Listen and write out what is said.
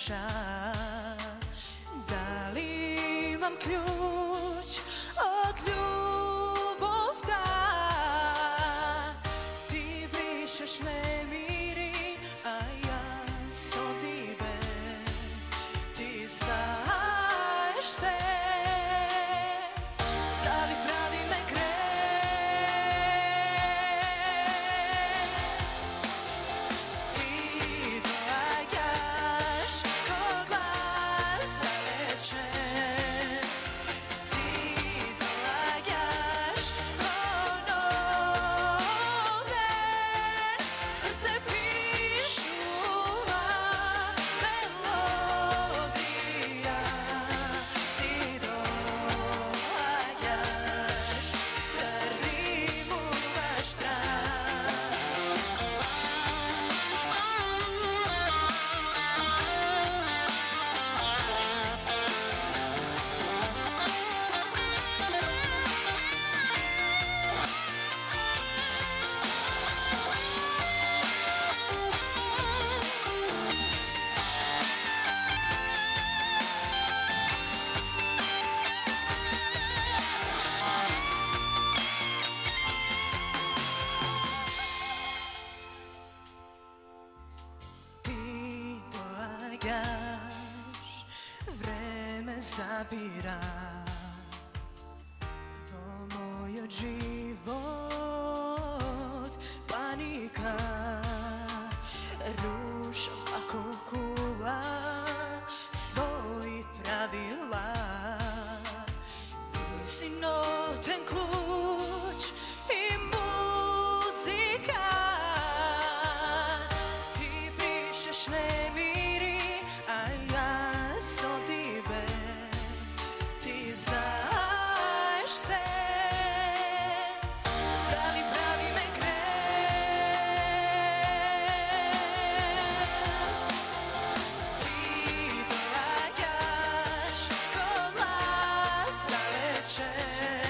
duša. Da li imam ključ od ljubovta? Ti brišeš nemiri, a ja sodive. Ti znaš se, da li pravi me greh? Ti događaš ko glas dalečen. Ti događaš ko novde. Srce pišuva melodija. Ti događaš da rimuvaš strast. Ti događaš, vreme zabira vo moj život. Panika rušam ako kula svojih pravila. Istinoten ključ i muzika. Ti brišeš nemiri, a ja sodive. Ti znaš se, da li pravi me greh? Ti događaš ko glas dalečen.